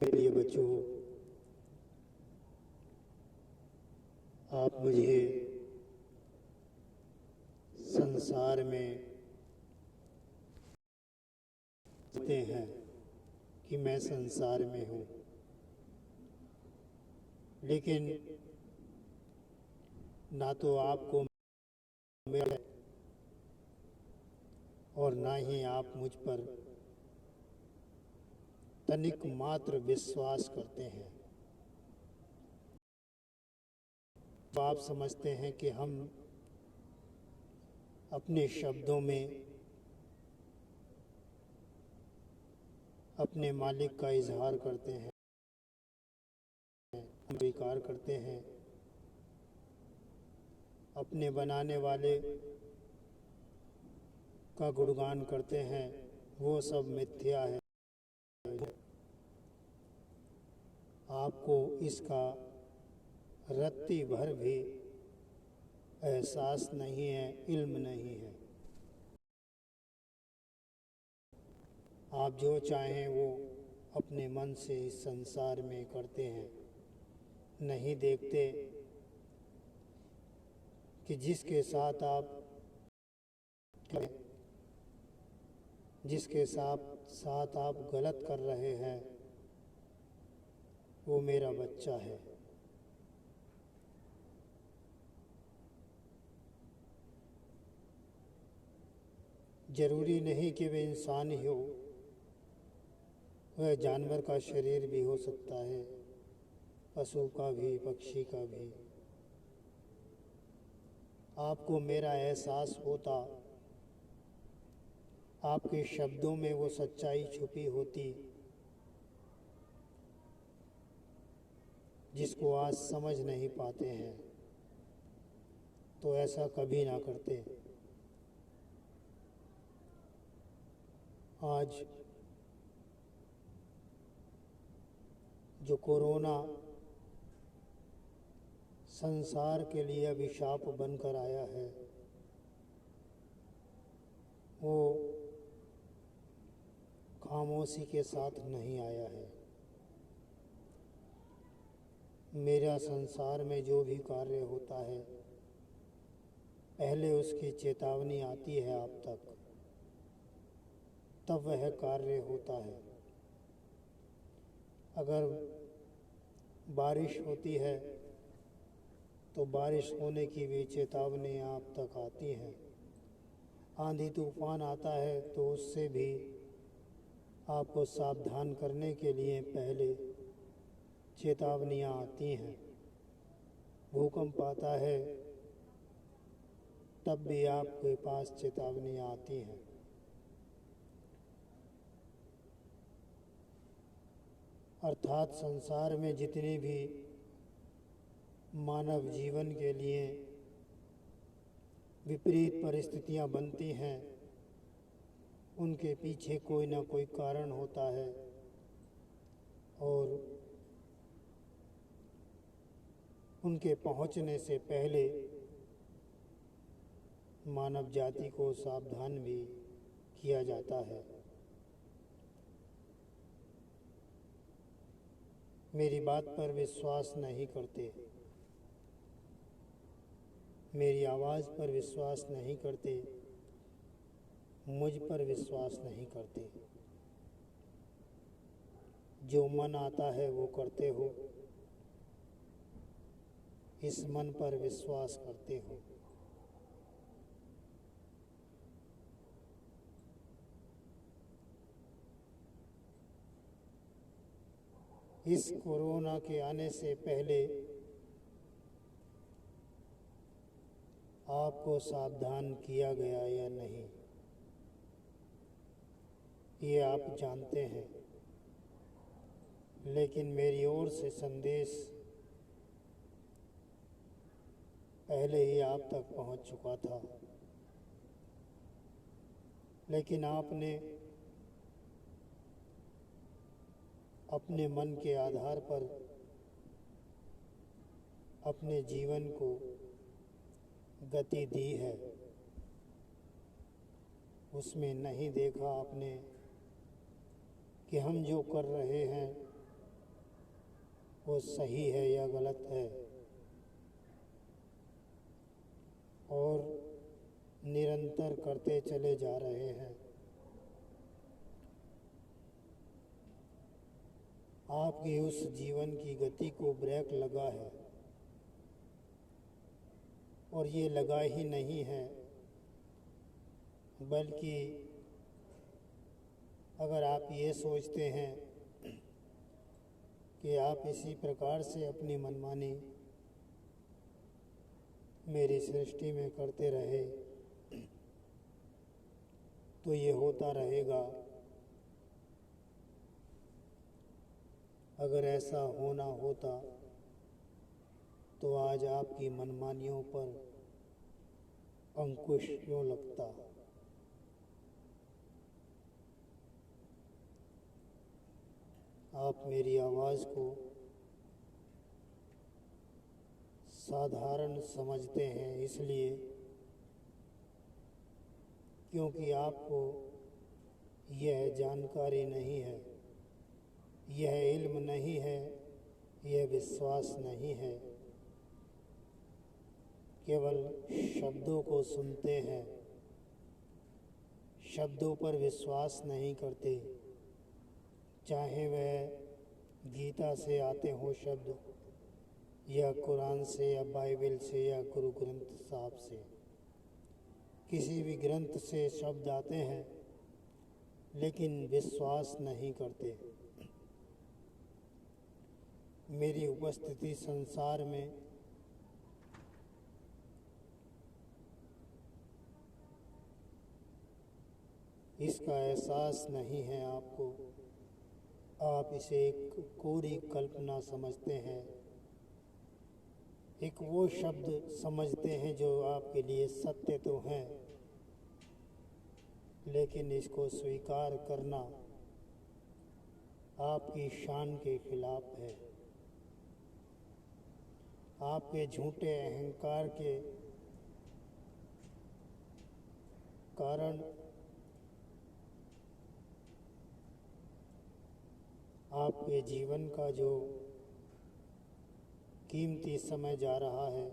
प्रिय बच्चों, आप मुझे संसार में कहते हैं कि मैं संसार में हूँ, लेकिन ना तो आपको मेरा और ना ही आप मुझ पर तनिक मात्र विश्वास करते हैं। तो आप समझते हैं कि हम अपने शब्दों में अपने मालिक का इजहार करते हैं, स्वीकार करते हैं, अपने बनाने वाले का गुणगान करते हैं, वो सब मिथ्या है। आपको इसका रत्ती भर भी एहसास नहीं है, इल्म नहीं है। आप जो चाहें वो अपने मन से इस संसार में करते हैं, नहीं देखते कि जिसके साथ आप गलत कर रहे हैं वो मेरा बच्चा है। जरूरी नहीं कि वह इंसान ही हो, वह जानवर का शरीर भी हो सकता है, पशु का भी, पक्षी का भी। आपको मेरा एहसास होता, आपके शब्दों में वो सच्चाई छुपी होती जिसको आज समझ नहीं पाते हैं, तो ऐसा कभी ना करते। आज जो कोरोना संसार के लिए अभिशाप बनकर आया है, वो खामोशी के साथ नहीं आया है। मेरा संसार में जो भी कार्य होता है, पहले उसकी चेतावनी आती है आप तक, तब वह कार्य होता है। अगर बारिश होती है तो बारिश होने की भी चेतावनी आप तक आती है। आंधी तूफान आता है तो उससे भी आपको सावधान करने के लिए पहले चेतावनियाँ आती हैं। भूकंप आता है तब भी आपके पास चेतावनियाँ आती हैं। अर्थात संसार में जितनी भी मानव जीवन के लिए विपरीत परिस्थितियां बनती हैं, उनके पीछे कोई ना कोई कारण होता है और उनके पहुंचने से पहले मानव जाति को सावधान भी किया जाता है। मेरी बात पर विश्वास नहीं करते, मेरी आवाज़ पर विश्वास नहीं करते, मुझ पर विश्वास नहीं करते। जो मन आता है वो करते हो, इस मन पर विश्वास करते हो। इस कोरोना के आने से पहले आपको सावधान किया गया या नहीं, ये आप जानते हैं, लेकिन मेरी ओर से संदेश पहले ही आप तक पहुंच चुका था। लेकिन आपने अपने मन के आधार पर अपने जीवन को गति दी है। उसमें नहीं देखा आपने कि हम जो कर रहे हैं वो सही है या गलत है, और निरंतर करते चले जा रहे हैं। आपकी उस जीवन की गति को ब्रेक लगा है, और ये लगा ही नहीं है, बल्कि अगर आप ये सोचते हैं कि आप इसी प्रकार से अपनी मनमानी मेरी सृष्टि में करते रहे तो ये होता रहेगा। अगर ऐसा होना होता तो आज आपकी मनमानियों पर अंकुश क्यों लगता। आप मेरी आवाज़ को साधारण समझते हैं इसलिए क्योंकि आपको यह जानकारी नहीं है, यह इल्म नहीं है, यह विश्वास नहीं है। केवल शब्दों को सुनते हैं, शब्दों पर विश्वास नहीं करते, चाहे वह गीता से आते हों शब्द, या कुरान से, या बाइबल से, या गुरु ग्रंथ साहब से। किसी भी ग्रंथ से शब्द आते हैं लेकिन विश्वास नहीं करते। मेरी उपस्थिति संसार में इसका एहसास नहीं है आपको। आप इसे एक कोरी कल्पना समझते हैं, एक वो शब्द समझते हैं जो आपके लिए सत्य तो हैं, लेकिन इसको स्वीकार करना आपकी शान के खिलाफ है। आपके झूठे अहंकार के कारण आपके जीवन का जो कीमती समय जा रहा है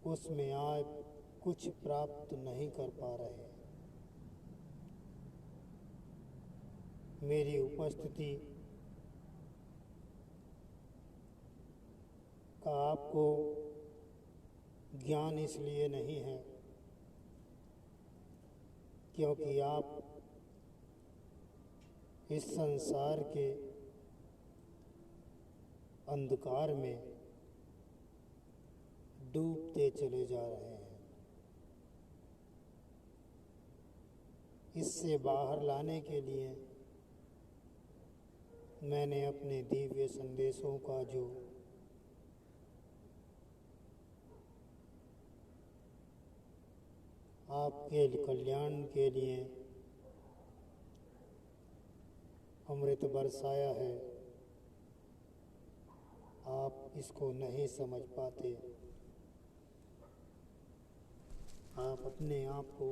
उसमें आप कुछ प्राप्त नहीं कर पा रहे। मेरी उपस्थिति का आपको ज्ञान इसलिए नहीं है क्योंकि आप इस संसार के अंधकार में डूबते चले जा रहे हैं। इससे बाहर लाने के लिए मैंने अपने दिव्य संदेशों का जो आपके कल्याण के लिए अमृत बरसाया है, आप इसको नहीं समझ पाते। आप अपने आप को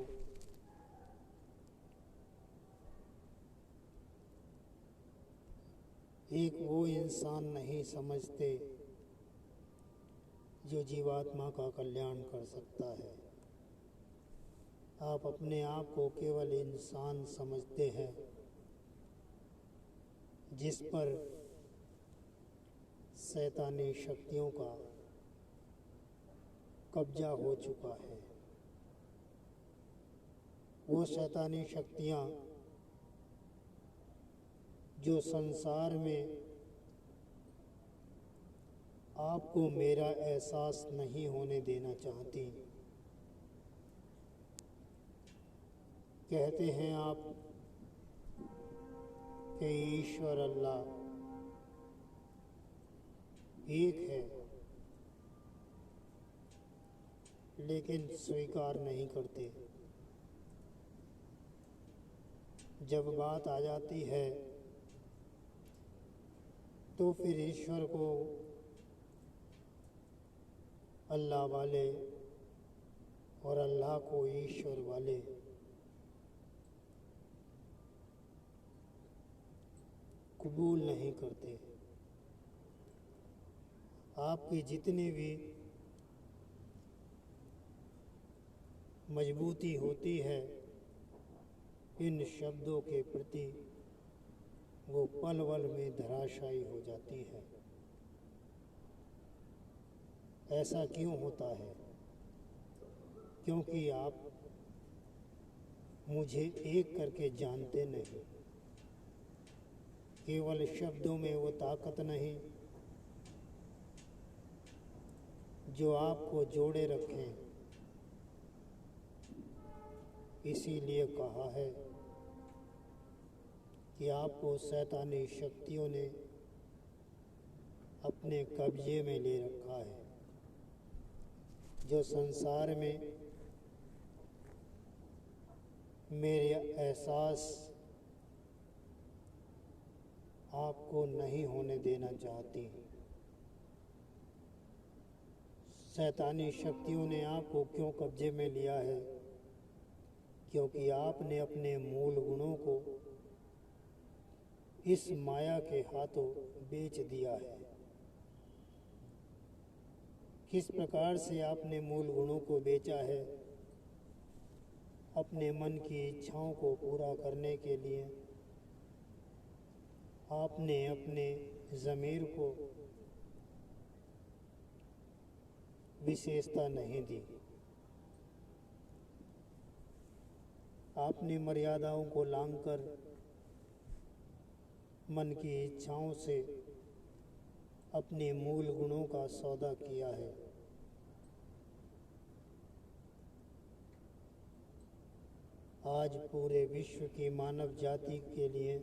एक वो इंसान नहीं समझते जो जीवात्मा का कल्याण कर सकता है। आप अपने आप को केवल इंसान समझते हैं जिस पर शैतानी शक्तियों का कब्जा हो चुका है। वो शैतानी शक्तियाँ जो संसार में आपको मेरा एहसास नहीं होने देना चाहती। कहते हैं आप कि ईश्वर अल्लाह एक है, लेकिन स्वीकार नहीं करते। जब बात आ जाती है तो फिर ईश्वर को अल्लाह वाले और अल्लाह को ईश्वर वाले कबूल नहीं करते। आपकी जितनी भी मजबूती होती है इन शब्दों के प्रति, वो पल पल में धराशायी हो जाती है। ऐसा क्यों होता है? क्योंकि आप मुझे एक करके जानते नहीं। केवल शब्दों में वो ताकत नहीं जो आपको जोड़े रखें। इसीलिए कहा है कि आपको शैतानी शक्तियों ने अपने कब्जे में ले रखा है। जो संसार में मेरे एहसास आपको नहीं होने देना चाहती। शैतानी शक्तियों ने आपको क्यों कब्जे में लिया है? क्योंकि आपने अपने मूल गुणों को इस माया के हाथों बेच दिया है। किस प्रकार से आपने मूल गुणों को बेचा है? अपने मन की इच्छाओं को पूरा करने के लिए आपने अपने ज़मीर को विशेषता नहीं दी। आपने मर्यादाओं को लांघकर मन की इच्छाओं से अपने मूल गुणों का सौदा किया है। आज पूरे विश्व की मानव जाति के लिए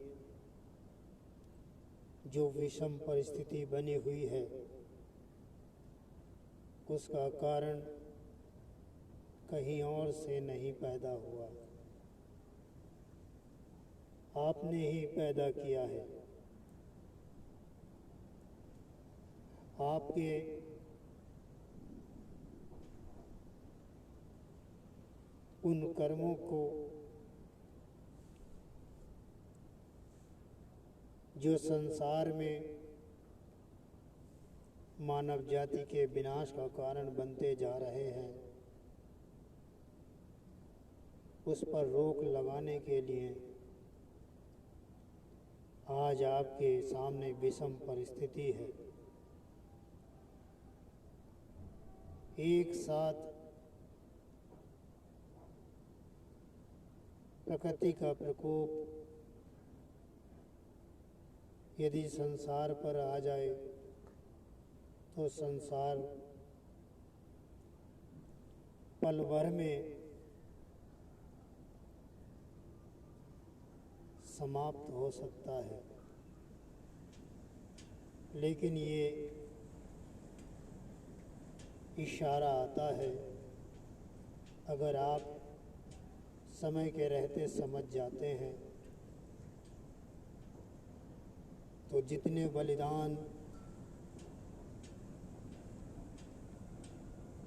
जो विषम परिस्थिति बनी हुई है, उसका कारण कहीं और से नहीं पैदा हुआ, आपने ही पैदा किया है। आपके उन कर्मों को जो संसार में मानव जाति के विनाश का कारण बनते जा रहे हैं, उस पर रोक लगाने के लिए आज आपके सामने विषम परिस्थिति है। एक साथ प्रकृति का प्रकोप यदि संसार पर आ जाए तो संसार पल भर में समाप्त हो सकता है। लेकिन ये इशारा आता है, अगर आप समय के रहते समझ जाते हैं तो जितने बलिदान,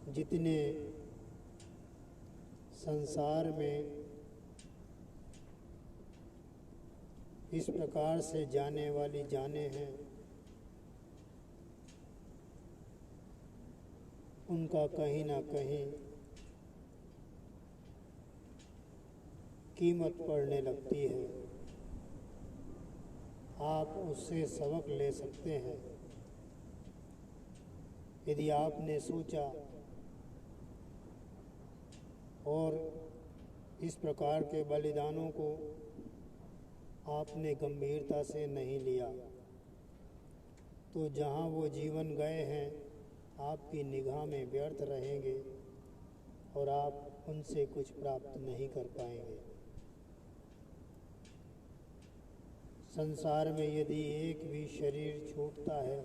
जितने संसार में इस प्रकार से जाने वाली जानें हैं, उनका कहीं ना कहीं कीमत पड़ने लगती है। आप उससे सबक ले सकते हैं। यदि आपने सोचा और इस प्रकार के बलिदानों को आपने गंभीरता से नहीं लिया, तो जहाँ वो जीवन गए हैं आपकी निगाह में व्यर्थ रहेंगे और आप उनसे कुछ प्राप्त नहीं कर पाएंगे। संसार में यदि एक भी शरीर छूटता है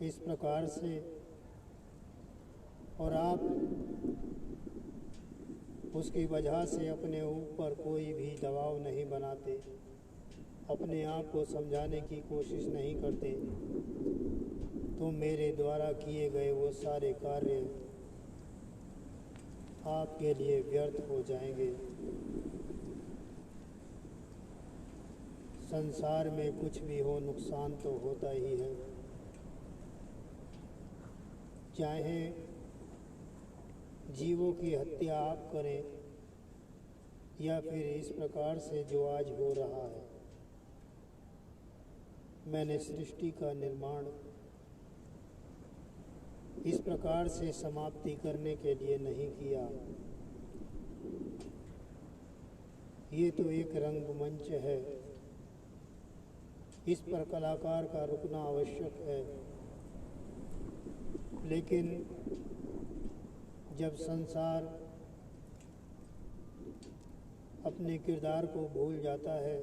इस प्रकार से और आप उसकी वजह से अपने ऊपर कोई भी दबाव नहीं बनाते, अपने आप को समझाने की कोशिश नहीं करते, तो मेरे द्वारा किए गए वो सारे कार्य आपके लिए व्यर्थ हो जाएंगे। संसार में कुछ भी हो, नुकसान तो होता ही है। चाहे जीवों की हत्या आप करें या फिर इस प्रकार से जो आज हो रहा है। मैंने सृष्टि का निर्माण इस प्रकार से समाप्ति करने के लिए नहीं किया। ये तो एक रंगमंच है, इस पर कलाकार का रुकना आवश्यक है। लेकिन जब संसार अपने किरदार को भूल जाता है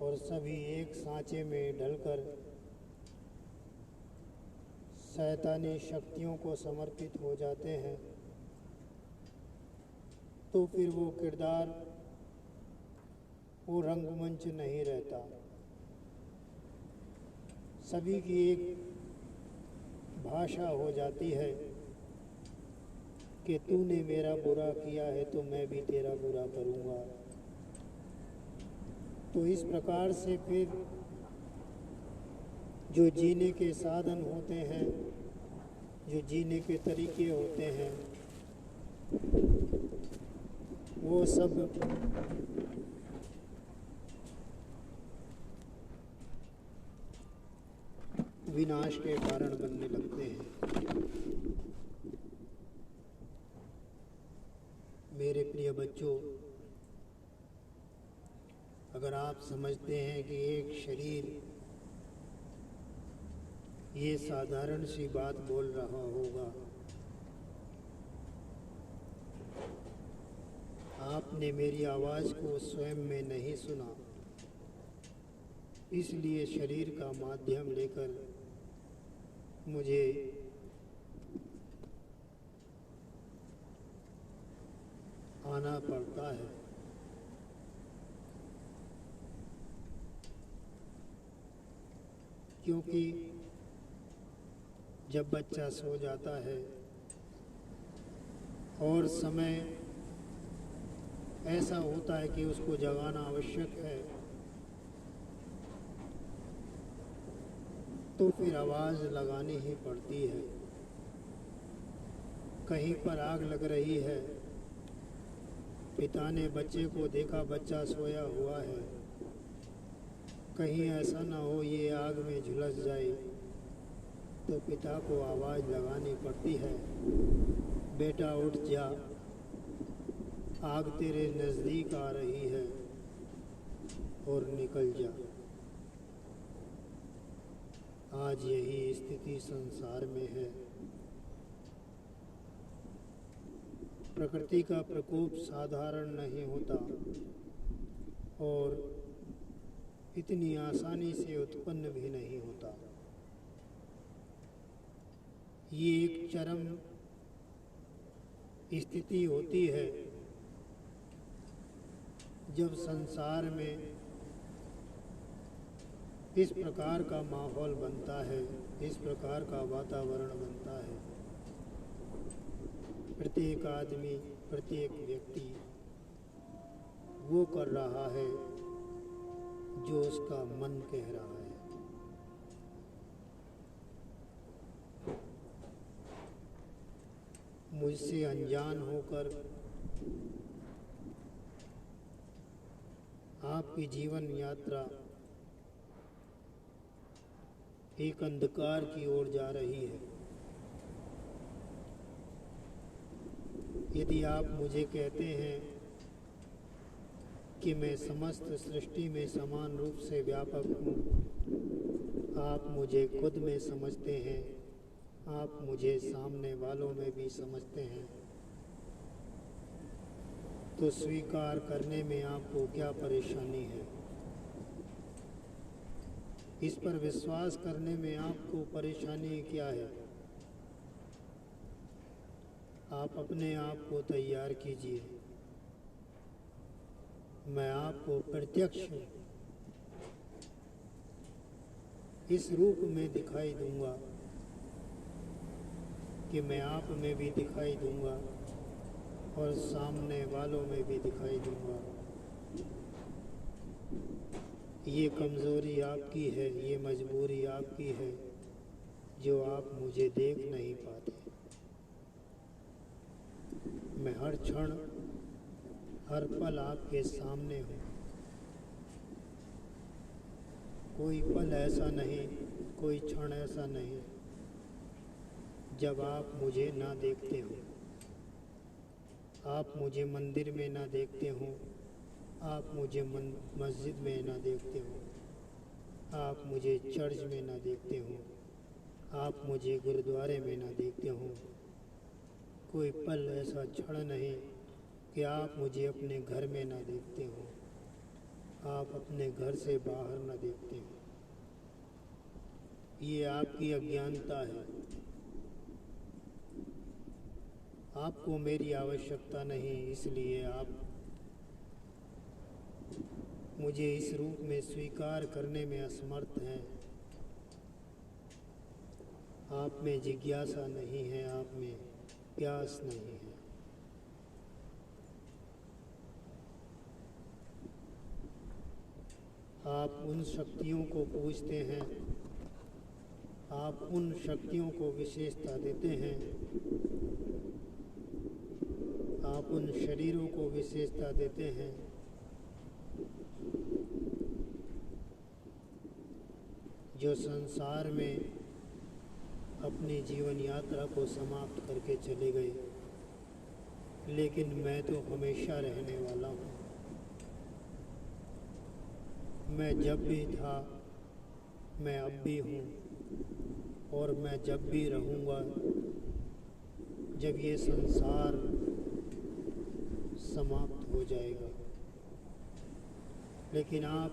और सभी एक सांचे में ढलकर शैतानी शक्तियों को समर्पित हो जाते हैं, तो फिर वो किरदार, वो रंगमंच नहीं रहता। सभी की एक भाषा हो जाती है कि तूने मेरा बुरा किया है तो मैं भी तेरा बुरा करूँगा। तो इस प्रकार से फिर जो जीने के साधन होते हैं, जो जीने के तरीके होते हैं, वो सब विनाश के कारण बनने लगते हैं। मेरे प्रिय बच्चों, अगर आप समझते हैं कि एक शरीर ये साधारण सी बात बोल रहा होगा, आपने मेरी आवाज़ को स्वयं में नहीं सुना, इसलिए शरीर का माध्यम लेकर मुझे आना पड़ता है। क्योंकि जब बच्चा सो जाता है और समय ऐसा होता है कि उसको जगाना आवश्यक है, तो फिर आवाज़ लगानी ही पड़ती है। कहीं पर आग लग रही है, पिता ने बच्चे को देखा बच्चा सोया हुआ है, कहीं ऐसा ना हो ये आग में झुलस जाए, तो पिता को आवाज़ लगानी पड़ती है, बेटा उठ जा, आग तेरे नज़दीक आ रही है और निकल जा। आज यही स्थिति संसार में है। प्रकृति का प्रकोप साधारण नहीं होता और इतनी आसानी से उत्पन्न भी नहीं होता। ये एक चरम स्थिति होती है जब संसार में इस प्रकार का माहौल बनता है, इस प्रकार का वातावरण बनता है। प्रत्येक आदमी, प्रत्येक व्यक्ति वो कर रहा है जो उसका मन कह रहा है। मुझसे अनजान होकर आपकी जीवन यात्रा एक अंधकार की ओर जा रही है। यदि आप मुझे कहते हैं कि मैं समस्त सृष्टि में समान रूप से व्यापक हूँ, आप मुझे खुद में समझते हैं, आप मुझे सामने वालों में भी समझते हैं, तो स्वीकार करने में आपको क्या परेशानी है? इस पर विश्वास करने में आपको परेशानी क्या है? आप अपने आप को तैयार कीजिए। मैं आपको प्रत्यक्ष इस रूप में दिखाई दूंगा कि मैं आप में भी दिखाई दूंगा और सामने वालों में भी दिखाई दूंगा। ये कमज़ोरी आपकी है, ये मजबूरी आपकी है जो आप मुझे देख नहीं पाते। मैं हर क्षण हर पल आपके सामने हूँ। कोई पल ऐसा नहीं, कोई क्षण ऐसा नहीं जब आप मुझे ना देखते हो। आप मुझे मंदिर में ना देखते हो, आप मुझे मस्जिद में ना देखते हो, आप मुझे चर्च में ना देखते हो, आप मुझे गुरुद्वारे में ना देखते हो। कोई पल ऐसा क्षण नहीं कि आप मुझे अपने घर में ना देखते हो, आप अपने घर से बाहर ना देखते हो। ये आपकी अज्ञानता है। आपको मेरी आवश्यकता नहीं, इसलिए आप मुझे इस रूप में स्वीकार करने में असमर्थ हैं। आप में जिज्ञासा नहीं है, आप में प्यास नहीं है। आप उन शक्तियों को पूजते हैं, आप उन शक्तियों को विशेषता देते हैं, आप उन शरीरों को विशेषता देते हैं जो संसार में अपनी जीवन यात्रा को समाप्त करके चले गए, लेकिन मैं तो हमेशा रहने वाला हूँ। मैं जब भी था, मैं अब भी हूँ, और मैं जब भी रहूँगा जब ये संसार समाप्त हो जाएगा। लेकिन आप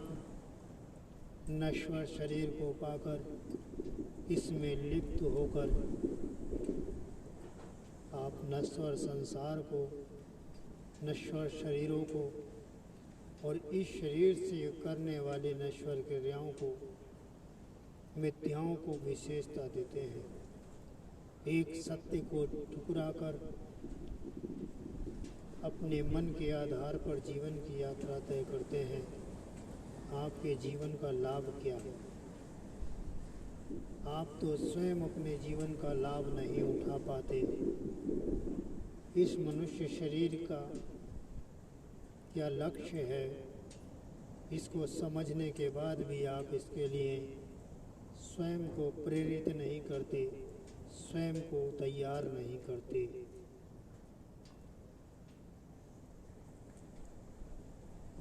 नश्वर शरीर को पाकर, इसमें लिप्त होकर, आप नश्वर संसार को, नश्वर शरीरों को और इस शरीर से करने वाले नश्वर क्रियाओं को, मिथ्याओं को विशेषता देते हैं। एक सत्य को ठुकरा कर अपने मन के आधार पर जीवन की यात्रा तय करते हैं। आपके जीवन का लाभ क्या है? आप तो स्वयं अपने जीवन का लाभ नहीं उठा पाते। इस मनुष्य शरीर का क्या लक्ष्य है, इसको समझने के बाद भी आप इसके लिए स्वयं को प्रेरित नहीं करते, स्वयं को तैयार नहीं करते।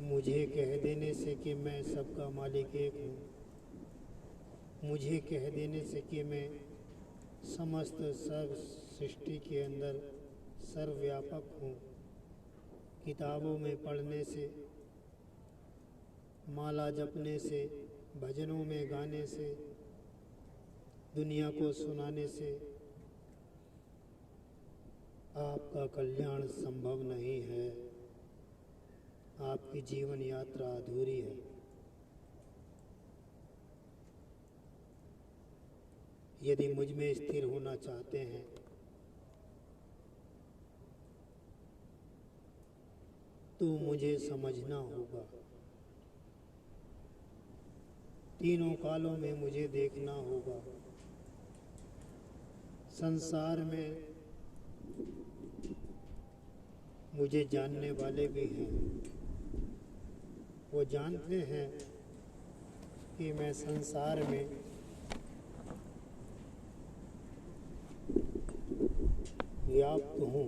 मुझे कह देने से कि मैं सबका मालिक एक हूँ, मुझे कह देने से कि मैं समस्त सर्व सृष्टि के अंदर सर्वव्यापक हूँ, किताबों में पढ़ने से, माला जपने से, भजनों में गाने से, दुनिया को सुनाने से आपका कल्याण संभव नहीं है। आपकी जीवन यात्रा अधूरी है। यदि मुझ में स्थिर होना चाहते हैं तो मुझे समझना होगा। तीनों कालों में मुझे देखना होगा। संसार में मुझे जानने वाले भी हैं। वो जानते हैं कि मैं संसार में व्याप्त हूँ,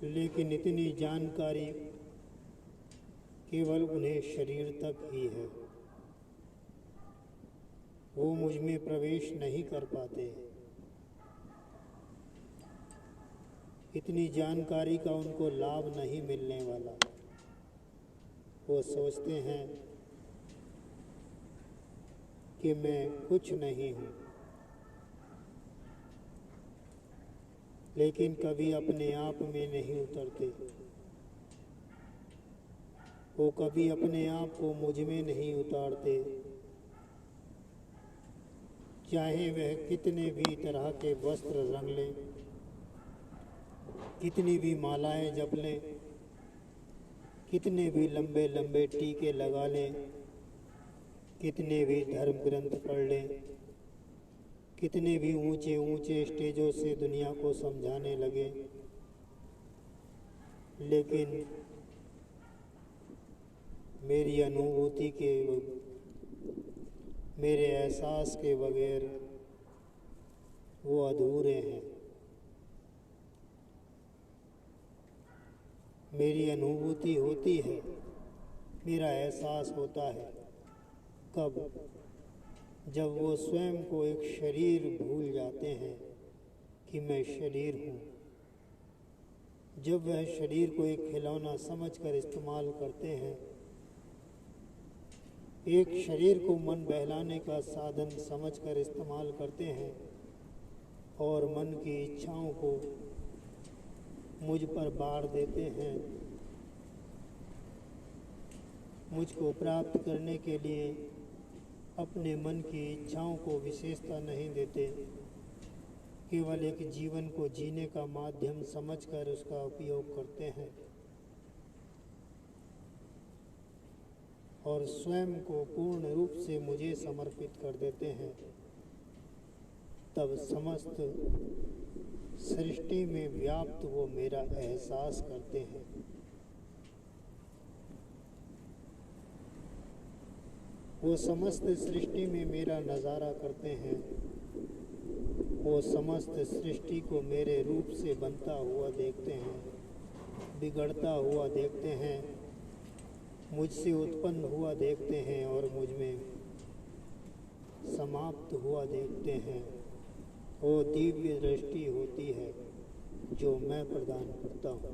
लेकिन इतनी जानकारी केवल उन्हें शरीर तक ही है। वो मुझ में प्रवेश नहीं कर पाते। इतनी जानकारी का उनको लाभ नहीं मिलने वाला। वो सोचते हैं कि मैं कुछ नहीं हूँ, लेकिन कभी अपने आप में नहीं उतरते। वो कभी अपने आप को मुझ में नहीं उतारते। चाहे वह कितने भी तरह के वस्त्र रंग लें, कितनी भी मालाएं जप लें, कितने भी लंबे लंबे टीके लगा लें, कितने भी धर्म ग्रंथ पढ़ लें, कितने भी ऊंचे ऊंचे स्टेजों से दुनिया को समझाने लगे, लेकिन मेरी अनुभूति के, मेरे एहसास के बगैर वो अधूरे हैं। मेरी अनुभूति होती है, मेरा एहसास होता है, कब? जब वो स्वयं को एक शरीर भूल जाते हैं कि मैं शरीर हूँ। जब वह शरीर को एक खिलौना समझकर इस्तेमाल करते हैं, एक शरीर को मन बहलाने का साधन समझकर इस्तेमाल करते हैं और मन की इच्छाओं को मुझ पर बाढ़ देते हैं, मुझको प्राप्त करने के लिए अपने मन की इच्छाओं को विशेषता नहीं देते, केवल एक जीवन को जीने का माध्यम समझकर उसका उपयोग करते हैं और स्वयं को पूर्ण रूप से मुझे समर्पित कर देते हैं, तब समस्त सृष्टि में व्याप्त वो मेरा एहसास करते हैं। वो समस्त सृष्टि में मेरा नज़ारा करते हैं। वो समस्त सृष्टि को मेरे रूप से बनता हुआ देखते हैं, बिगड़ता हुआ देखते हैं, मुझसे उत्पन्न हुआ देखते हैं और मुझ में समाप्त हुआ देखते हैं। वो दिव्य दृष्टि होती है जो मैं प्रदान करता हूँ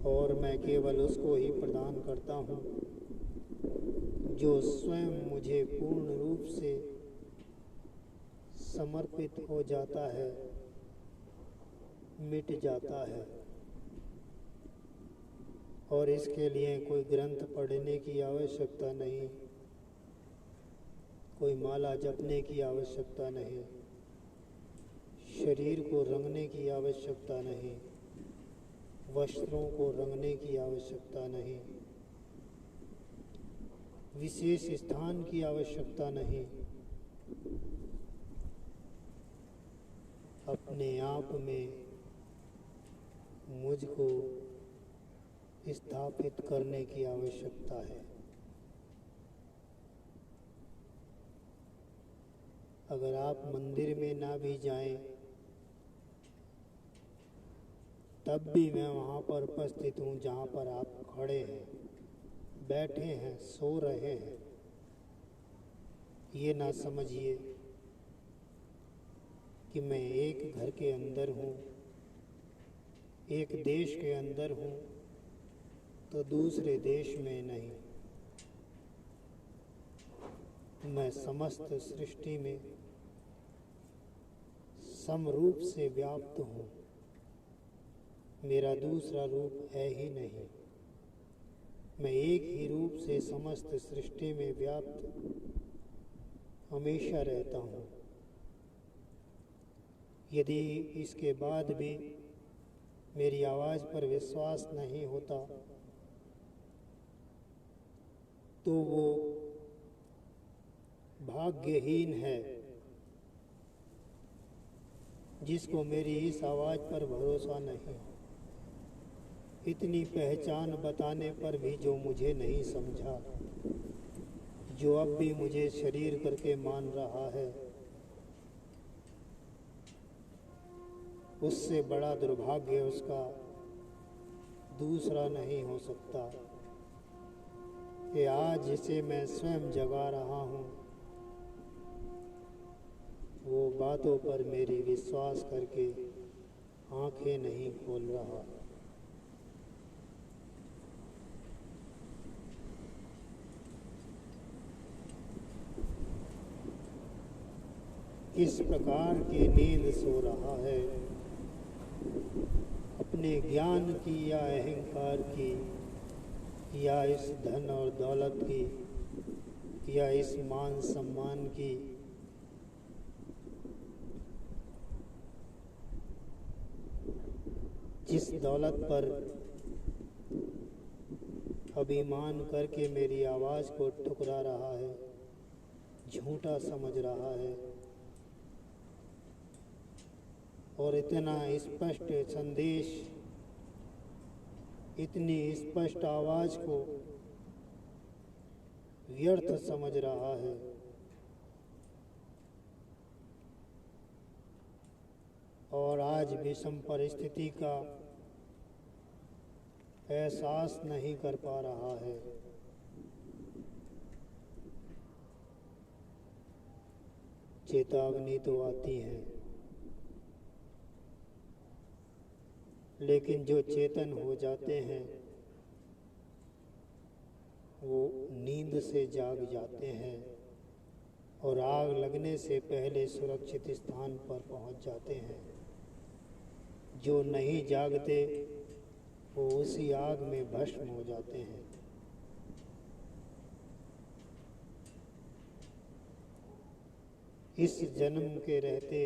और मैं केवल उसको ही प्रदान करता हूँ जो स्वयं मुझे पूर्ण रूप से समर्पित हो जाता है, मिट जाता है। और इसके लिए कोई ग्रंथ पढ़ने की आवश्यकता नहीं, कोई माला जपने की आवश्यकता नहीं, शरीर को रंगने की आवश्यकता नहीं, वस्त्रों को रंगने की आवश्यकता नहीं, विशेष स्थान की आवश्यकता नहीं। अपने आप में मुझको स्थापित करने की आवश्यकता है। अगर आप मंदिर में ना भी जाएं, तब भी मैं वहाँ पर उपस्थित हूँ जहाँ पर आप खड़े हैं, बैठे हैं, सो रहे हैं। ये ना समझिए कि मैं एक घर के अंदर हूँ, एक देश के अंदर हूँ तो दूसरे देश में नहीं। मैं समस्त सृष्टि में समरूप से व्याप्त हूँ। मेरा दूसरा रूप है ही नहीं। मैं एक ही रूप से समस्त सृष्टि में व्याप्त हमेशा रहता हूँ। यदि इसके बाद भी मेरी आवाज़ पर विश्वास नहीं होता तो वो भाग्यहीन है जिसको मेरी इस आवाज़ पर भरोसा नहीं। इतनी पहचान बताने पर भी जो मुझे नहीं समझा, जो अब भी मुझे शरीर करके मान रहा है, उससे बड़ा दुर्भाग्य उसका दूसरा नहीं हो सकता कि आज जिसे मैं स्वयं जगा रहा हूँ, वो बातों पर मेरी विश्वास करके आंखें नहीं खोल रहा। किस प्रकार की नींद सो रहा है, अपने ज्ञान की या अहंकार की, या इस धन और दौलत की, या इस मान सम्मान की, जिस दौलत पर अभिमान करके मेरी आवाज़ को ठुकरा रहा है, झूठा समझ रहा है, और इतना स्पष्ट संदेश, इतनी स्पष्ट आवाज को व्यर्थ समझ रहा है। और आज विषम परिस्थिति का एहसास नहीं कर पा रहा है। चेतावनी तो आती है, लेकिन जो चेतन हो जाते हैं वो नींद से जाग जाते हैं और आग लगने से पहले सुरक्षित स्थान पर पहुंच जाते हैं। जो नहीं जागते वो उसी आग में भस्म हो जाते हैं। इस जन्म के रहते,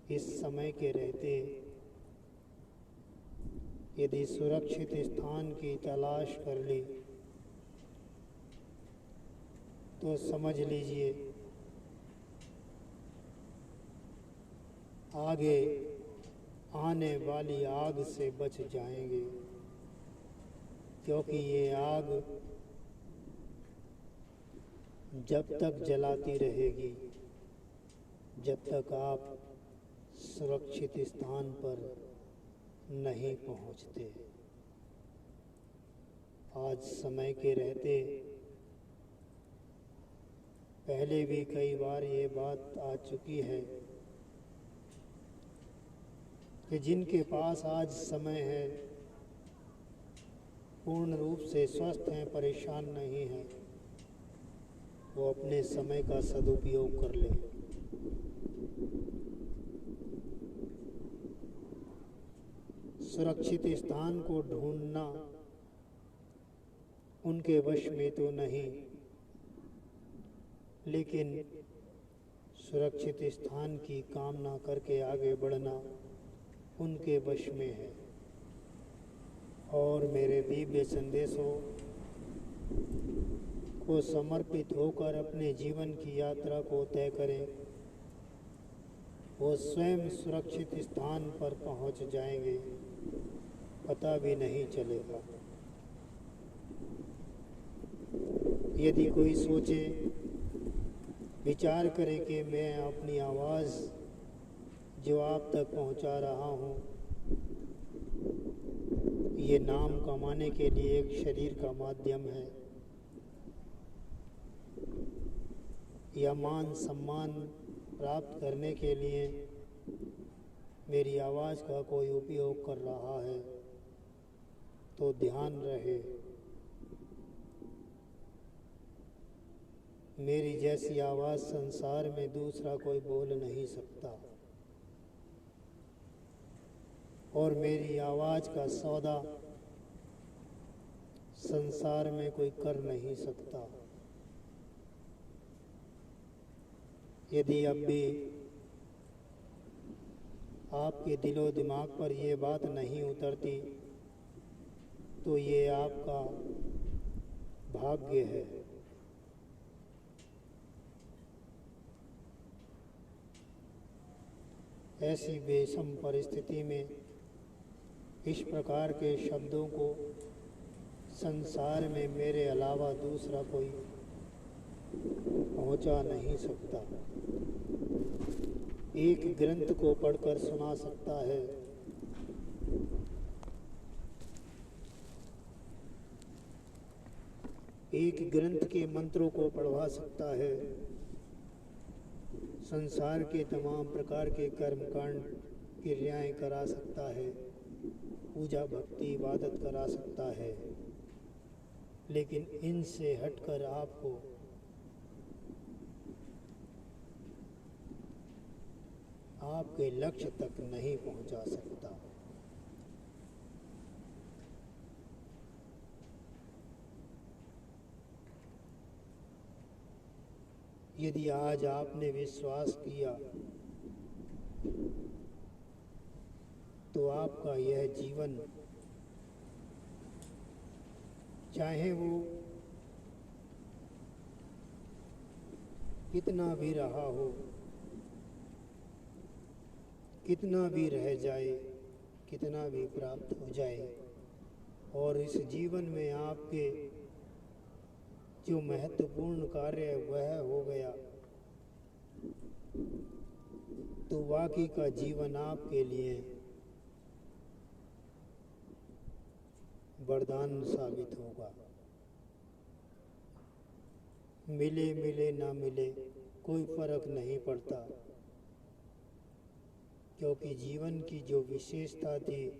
इस समय के रहते यदि सुरक्षित स्थान की तलाश कर ली तो समझ लीजिए आगे आने वाली आग से बच जाएंगे, क्योंकि ये आग जब तक जलाती रहेगी जब तक आप सुरक्षित स्थान पर नहीं पहुंचते। आज समय के रहते, पहले भी कई बार ये बात आ चुकी है कि जिनके पास आज समय है, पूर्ण रूप से स्वस्थ हैं, परेशान नहीं हैं, वो अपने समय का सदुपयोग कर ले। सुरक्षित स्थान को ढूंढना उनके वश में तो नहीं, लेकिन सुरक्षित स्थान की कामना करके आगे बढ़ना उनके वश में है। और मेरे दिव्य संदेशों को समर्पित होकर अपने जीवन की यात्रा को तय करें, वो स्वयं सुरक्षित स्थान पर पहुंच जाएंगे, पता भी नहीं चलेगा। यदि कोई सोचे, विचार करे कि मैं अपनी आवाज़ जो आप तक पहुंचा रहा हूं, ये नाम कमाने के लिए एक शरीर का माध्यम है या मान सम्मान प्राप्त करने के लिए मेरी आवाज़ का कोई उपयोग कर रहा है, तो ध्यान रहे मेरी जैसी आवाज़ संसार में दूसरा कोई बोल नहीं सकता और मेरी आवाज़ का सौदा संसार में कोई कर नहीं सकता। यदि अब भी आपके दिलो दिमाग पर ये बात नहीं उतरती तो ये आपका भाग्य है। ऐसी बेशम परिस्थिति में इस प्रकार के शब्दों को संसार में मेरे अलावा दूसरा कोई पहुंचा नहीं सकता। एक ग्रंथ को पढ़कर सुना सकता है, एक ग्रंथ के मंत्रों को पढ़वा सकता है, संसार के तमाम प्रकार के कर्मकांड क्रियाएं करा सकता है, पूजा भक्ति इबादत करा सकता है, लेकिन इनसे हटकर आपको आपके लक्ष्य तक नहीं पहुंचा सकता। यदि आज आपने विश्वास किया तो आपका यह जीवन, चाहे वो कितना भी रहा हो, कितना भी रह जाए, कितना भी प्राप्त हो जाए, और इस जीवन में आपके जो महत्वपूर्ण कार्य है वह हो गया, तो बाकी का जीवन आपके लिए वरदान साबित होगा। मिले मिले ना मिले कोई फर्क नहीं पड़ता, क्योंकि जीवन की जो विशेषता थी,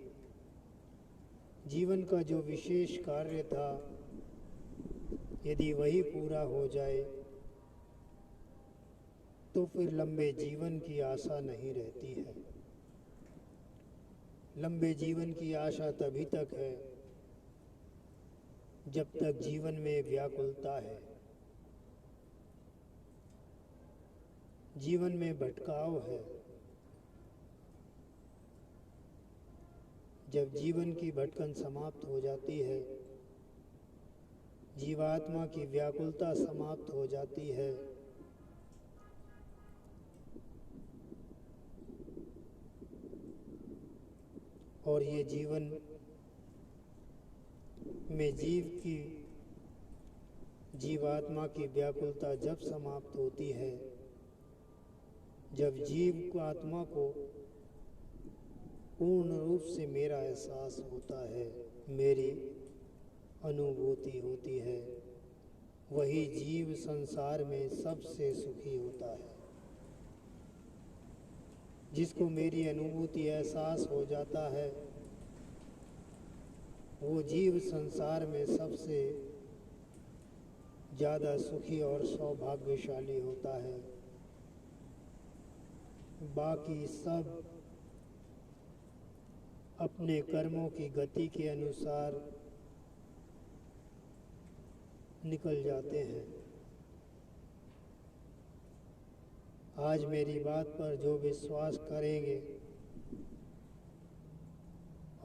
जीवन का जो विशेष कार्य था, यदि वही पूरा हो जाए तो फिर लंबे जीवन की आशा नहीं रहती है। लंबे जीवन की आशा तभी तक है जब तक जीवन में व्याकुलता है, जीवन में भटकाव है। जब जीवन की भटकन समाप्त हो जाती है, जीवात्मा की व्याकुलता समाप्त हो जाती है, और ये जीवन में जीवात्मा की व्याकुलता जब समाप्त होती है, जब जीव आत्मा को पूर्ण रूप से मेरा एहसास होता है, मेरी अनुभूति होती है, वही जीव संसार में सबसे सुखी होता है। जिसको मेरी अनुभूति एहसास हो जाता है, वो जीव संसार में सबसे ज़्यादा सुखी और सौभाग्यशाली होता है। बाकी सब अपने कर्मों की गति के अनुसार निकल जाते हैं। आज मेरी बात पर जो विश्वास करेंगे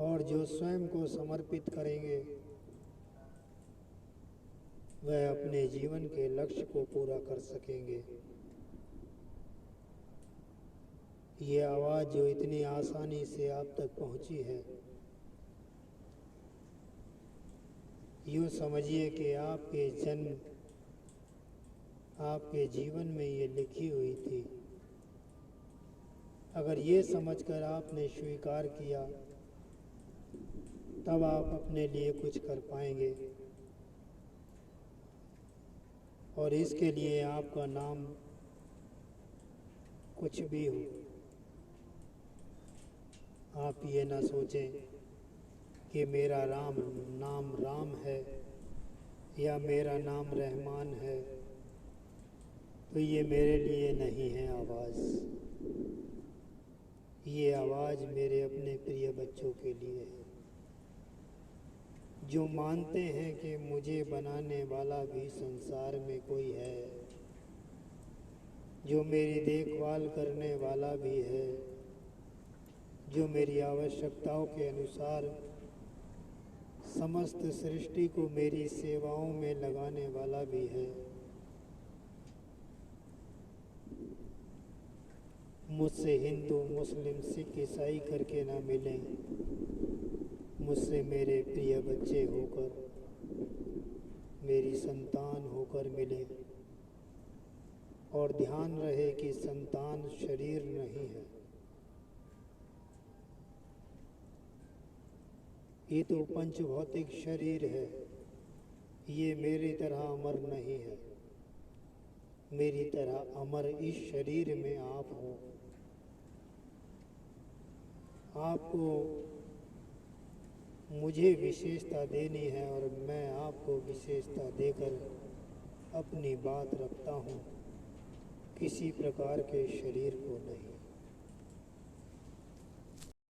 और जो स्वयं को समर्पित करेंगे, वह अपने जीवन के लक्ष्य को पूरा कर सकेंगे। ये आवाज़ जो इतनी आसानी से आप तक पहुंची है, यूँ समझिए कि आपके जीवन में ये लिखी हुई थी। अगर ये समझकर आपने स्वीकार किया, तब आप अपने लिए कुछ कर पाएंगे, और इसके लिए आपका नाम कुछ भी हो, आप ये ना सोचें कि मेरा नाम राम है या मेरा नाम रहमान है, तो ये मेरे लिए नहीं है आवाज़। ये आवाज़ मेरे अपने प्रिय बच्चों के लिए है, जो मानते हैं कि मुझे बनाने वाला भी संसार में कोई है, जो मेरी देखभाल करने वाला भी है, जो मेरी आवश्यकताओं के अनुसार समस्त सृष्टि को मेरी सेवाओं में लगाने वाला भी है। मुझसे हिंदू, मुस्लिम, सिख, ईसाई करके ना मिलें, मुझसे मेरे प्रिय बच्चे होकर, मेरी संतान होकर मिले। और ध्यान रहे कि संतान शरीर नहीं है, ये तो पंच भौतिक शरीर है। ये मेरी तरह अमर नहीं है। मेरी तरह अमर इस शरीर में आप हो। आपको मुझे विशेषता देनी है और मैं आपको विशेषता देकर अपनी बात रखता हूँ, किसी प्रकार के शरीर को नहीं।